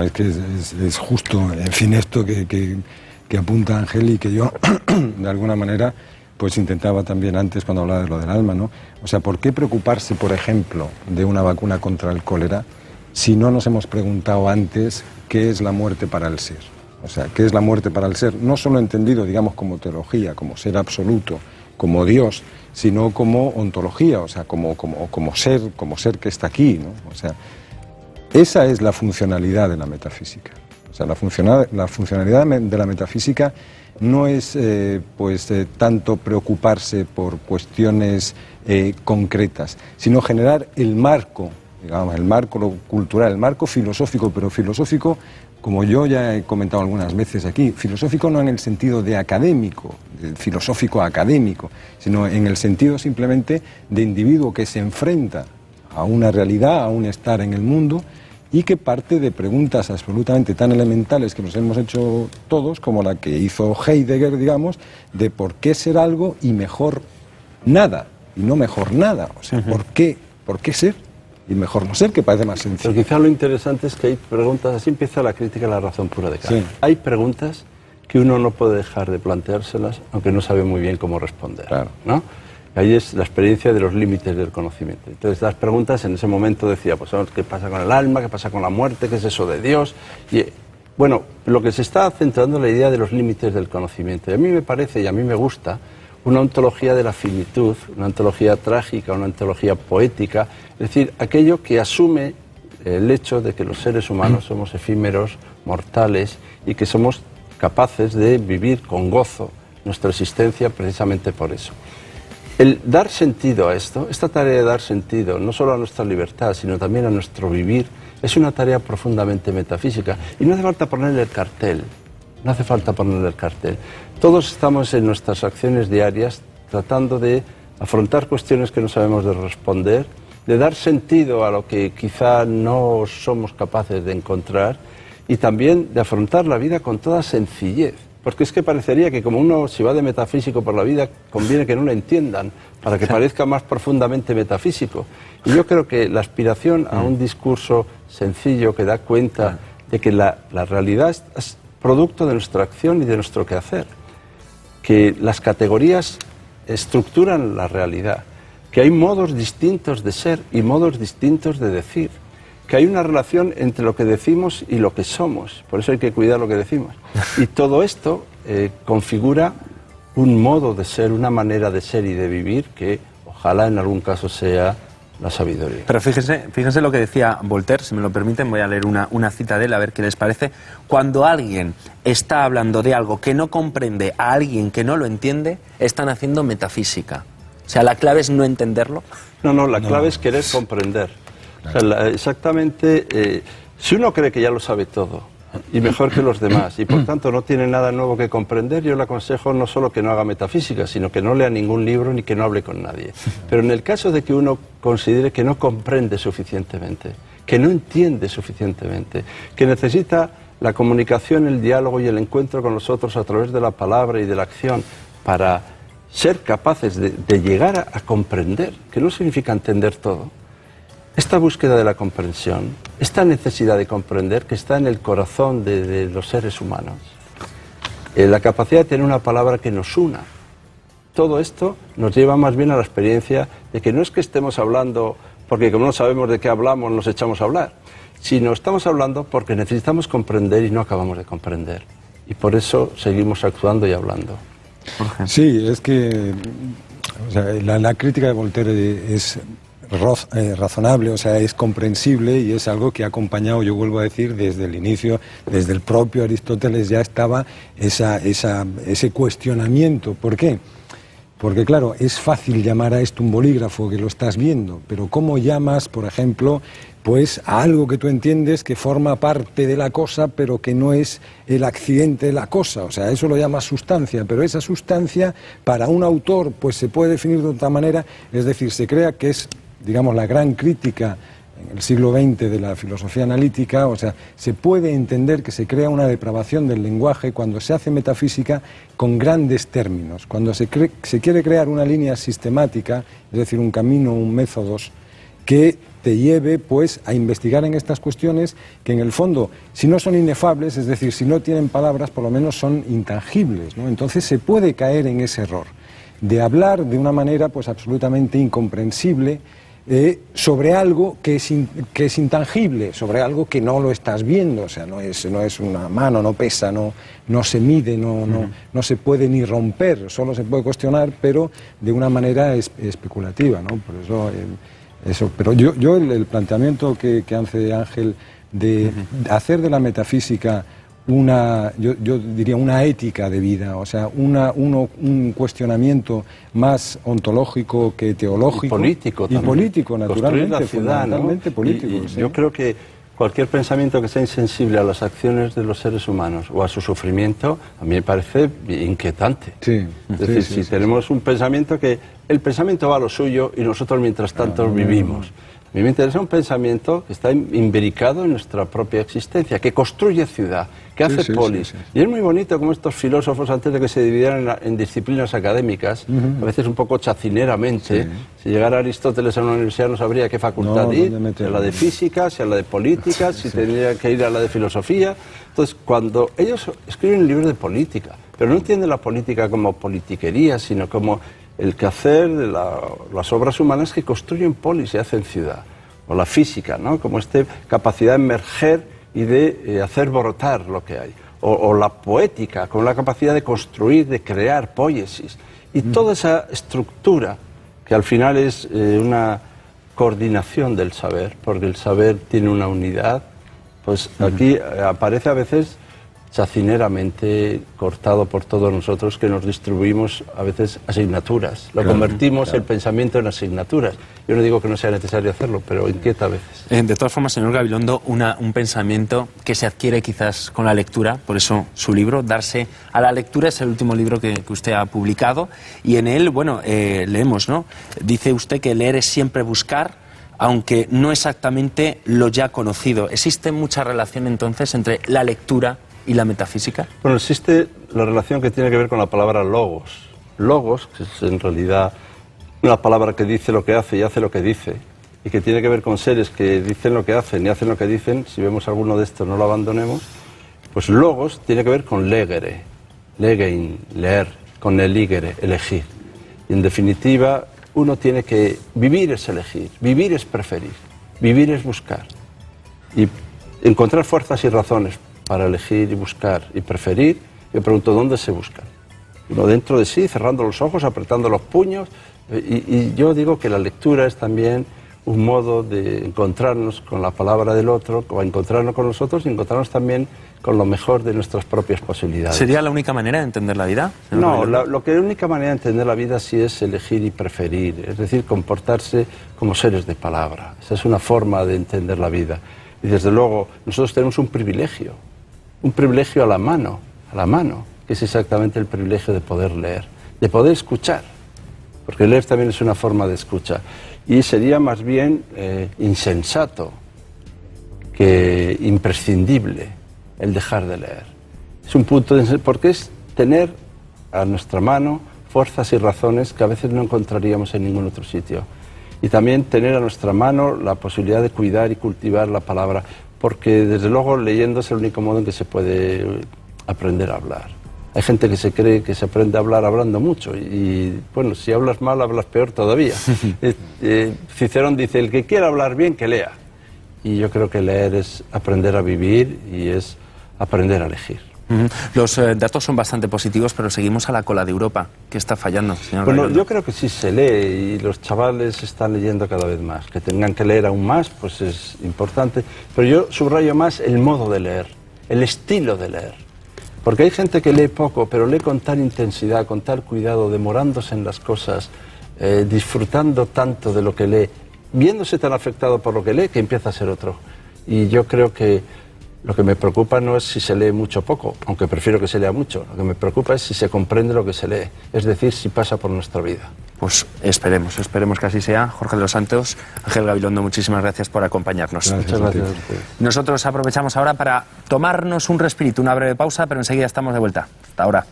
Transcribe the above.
Es que es justo, en fin, esto que apunta Ángel y que yo, de alguna manera, pues intentaba también antes cuando hablaba de lo del alma, ¿no? O sea, ¿por qué preocuparse, por ejemplo, de una vacuna contra el cólera si no nos hemos preguntado antes qué es la muerte para el ser? O sea, ¿qué es la muerte para el ser? No solo entendido, digamos, como teología, como ser absoluto, como Dios, sino como ontología, o sea, como ser que está aquí, ¿no? O sea, esa es la funcionalidad de la metafísica. O sea, la funcionalidad de la metafísica no es tanto preocuparse por cuestiones concretas, sino generar el marco, digamos, el marco cultural, el marco filosófico, pero filosófico, como yo ya he comentado algunas veces aquí, filosófico no en el sentido de académico, filosófico académico, sino en el sentido simplemente de individuo que se enfrenta a una realidad, a un estar en el mundo, y que parte de preguntas absolutamente tan elementales que nos hemos hecho todos, como la que hizo Heidegger, digamos, de por qué ser algo y mejor nada, y no mejor nada. O sea, ¿por qué ser y mejor no ser? Que parece más sencillo. Pero quizá lo interesante es que hay preguntas, así empieza la crítica a la razón pura de Kant. Sí. Hay preguntas que uno no puede dejar de planteárselas, aunque no sabe muy bien cómo responder, claro, ¿no? Ahí es la experiencia de los límites del conocimiento. Entonces, las preguntas en ese momento decía, pues, ¿qué pasa con el alma? ¿Qué pasa con la muerte? ¿Qué es eso de Dios? Y, bueno, lo que se está centrando es la idea de los límites del conocimiento. Y a mí me parece, y a mí me gusta, una ontología de la finitud, una ontología trágica, una ontología poética, es decir, aquello que asume el hecho de que los seres humanos somos efímeros, mortales, y que somos capaces de vivir con gozo nuestra existencia precisamente por eso. El dar sentido a esto, esta tarea de dar sentido, no solo a nuestra libertad, sino también a nuestro vivir, es una tarea profundamente metafísica. Y no hace falta ponerle el cartel, no hace falta ponerle el cartel. Todos estamos en nuestras acciones diarias tratando de afrontar cuestiones que no sabemos de responder, de dar sentido a lo que quizá no somos capaces de encontrar y también de afrontar la vida con toda sencillez. Porque es que parecería que como uno, si va de metafísico por la vida, conviene que no lo entiendan, para que parezca más profundamente metafísico. Y yo creo que la aspiración a un discurso sencillo que da cuenta de que la realidad es producto de nuestra acción y de nuestro quehacer, que las categorías estructuran la realidad, que hay modos distintos de ser y modos distintos de decir, que hay una relación entre lo que decimos y lo que somos, por eso hay que cuidar lo que decimos. Y todo esto configura un modo de ser, una manera de ser y de vivir que ojalá en algún caso sea la sabiduría. Pero fíjense lo que decía Voltaire, si me lo permiten, voy a leer una cita de él, a ver qué les parece. Cuando alguien está hablando de algo que no comprende a alguien que no lo entiende, están haciendo metafísica. O sea, la clave es no entenderlo. No, la clave es querer comprender. O sea, exactamente, si uno cree que ya lo sabe todo, y mejor que los demás, y por tanto no tiene nada nuevo que comprender, yo le aconsejo no solo que no haga metafísica, sino que no lea ningún libro ni que no hable con nadie. Pero en el caso de que uno considere que no comprende suficientemente, que no entiende suficientemente, que necesita la comunicación, el diálogo y el encuentro con los otros a través de la palabra y de la acción para ser capaces de llegar a comprender, que no significa entender todo. Esta búsqueda de la comprensión, esta necesidad de comprender que está en el corazón de los seres humanos, la capacidad de tener una palabra que nos una, todo esto nos lleva más bien a la experiencia de que no es que estemos hablando porque como no sabemos de qué hablamos nos echamos a hablar, sino estamos hablando porque necesitamos comprender y no acabamos de comprender. Y por eso seguimos actuando y hablando. Sí, es que o sea, la crítica de Voltaire es razonable, o sea, es comprensible y es algo que ha acompañado, yo vuelvo a decir, desde el inicio, desde el propio Aristóteles ya estaba ese cuestionamiento. ¿Por qué? Porque claro, es fácil llamar a esto un bolígrafo, que lo estás viendo, pero ¿cómo llamas, por ejemplo, pues a algo que tú entiendes que forma parte de la cosa, pero que no es el accidente de la cosa? O sea, eso lo llamas sustancia, pero esa sustancia para un autor pues se puede definir de otra manera, es decir, se crea que es, digamos, la gran crítica en el siglo XX de la filosofía analítica, o sea, se puede entender que se crea una depravación del lenguaje cuando se hace metafísica con grandes términos, cuando se quiere crear una línea sistemática, es decir, un camino, un métodos, que te lleve pues a investigar en estas cuestiones que en el fondo, si no son inefables, es decir, si no tienen palabras, por lo menos son intangibles, ¿no? Entonces se puede caer en ese error de hablar de una manera pues absolutamente incomprensible sobre algo que es intangible, sobre algo que no lo estás viendo, o sea, no es una mano, no pesa, no se mide, no se puede ni romper, solo se puede cuestionar, pero de una manera especulativa, ¿no? Por eso, pero yo el planteamiento que hace Ángel de hacer de la metafísica yo diría una ética de vida, o sea, un cuestionamiento más ontológico que teológico. Y político también. Y político, naturalmente, construir la ciudad, fundamentalmente ¿no? político. Y sí. Yo creo que cualquier pensamiento que sea insensible a las acciones de los seres humanos o a su sufrimiento, a mí me parece inquietante. Sí, es decir, si tenemos un pensamiento que el pensamiento va a lo suyo y nosotros mientras tanto vivimos. A mí me interesa un pensamiento que está imbricado en nuestra propia existencia, que construye ciudad, que hace polis. Y es muy bonito como estos filósofos, antes de que se dividieran en disciplinas académicas, a veces un poco chacineramente, si llegara Aristóteles a una universidad no sabría qué facultad ir, si a la de física, si a la de política, si tendría que ir a la de filosofía. Entonces, cuando ellos escriben un libro de política, pero no entienden la política como politiquería, sino como el quehacer de las obras humanas que construyen polis y hacen ciudad. O la física, ¿no? Como esta capacidad de emerger y de hacer brotar lo que hay. O la poética, con la capacidad de construir, de crear poiesis. Y toda esa estructura, que al final es una coordinación del saber, porque el saber tiene una unidad, pues aquí aparece a veces chacineramente cortado por todos nosotros, que nos distribuimos a veces asignaturas. Lo convertimos el pensamiento en asignaturas. Yo no digo que no sea necesario hacerlo, pero inquieta a veces. De todas formas, señor Gabilondo, un pensamiento que se adquiere quizás con la lectura, por eso su libro, Darse a la lectura, es el último libro que usted ha publicado, y en él, bueno, leemos, ¿no? Dice usted que leer es siempre buscar, aunque no exactamente lo ya conocido. ¿Existe mucha relación entonces entre la lectura y la metafísica? Bueno, existe la relación que tiene que ver con la palabra logos. Logos, que es en realidad una palabra que dice lo que hace y hace lo que dice, y que tiene que ver con seres que dicen lo que hacen y hacen lo que dicen. Si vemos alguno de estos, no lo abandonemos. Pues logos tiene que ver con legere, legein, leer, con eligere, elegir. Y en definitiva, uno tiene que vivir es elegir, vivir es preferir, vivir es buscar. Y encontrar fuerzas y razones para elegir y buscar y preferir. Yo pregunto, ¿dónde se buscan? Uno dentro de sí, cerrando los ojos, apretando los puños. Y yo digo que la lectura es también un modo de encontrarnos con la palabra del otro, o encontrarnos con nosotros y encontrarnos también con lo mejor de nuestras propias posibilidades. ¿Sería la única manera de entender la vida? No, la única manera de entender la vida sí es elegir y preferir, es decir, comportarse como seres de palabra. Esa es una forma de entender la vida. Y desde luego, nosotros tenemos un privilegio a la mano, que es exactamente el privilegio de poder leer, de poder escuchar, porque leer también es una forma de escucha. Y sería más bien insensato que imprescindible el dejar de leer. Es un punto porque es tener a nuestra mano fuerzas y razones que a veces no encontraríamos en ningún otro sitio. Y también tener a nuestra mano la posibilidad de cuidar y cultivar la palabra, porque desde luego leyendo es el único modo en que se puede aprender a hablar. Hay gente que se cree que se aprende a hablar hablando mucho y bueno, si hablas mal, hablas peor todavía. Cicerón dice, el que quiera hablar bien, que lea. Y yo creo que leer es aprender a vivir y es aprender a elegir. Los datos son bastante positivos, pero seguimos a la cola de Europa. ¿Qué está fallando, señor Bueno, Gabilondo? yo creo que sí se lee y los chavales están leyendo cada vez más. Que tengan que leer aún más, pues es importante. Pero yo subrayo más el modo de leer, el estilo de leer. Porque hay gente que lee poco, pero lee con tal intensidad, con tal cuidado, demorándose en las cosas, disfrutando tanto de lo que lee, viéndose tan afectado por lo que lee, que empieza a ser otro. Y yo creo que lo que me preocupa no es si se lee mucho o poco, aunque prefiero que se lea mucho. Lo que me preocupa es si se comprende lo que se lee, es decir, si pasa por nuestra vida. Pues esperemos que así sea. Jorge de los Santos, Ángel Gabilondo, muchísimas gracias por acompañarnos. Muchas gracias. Nosotros aprovechamos ahora para tomarnos un respirito, una breve pausa, pero enseguida estamos de vuelta. Hasta ahora.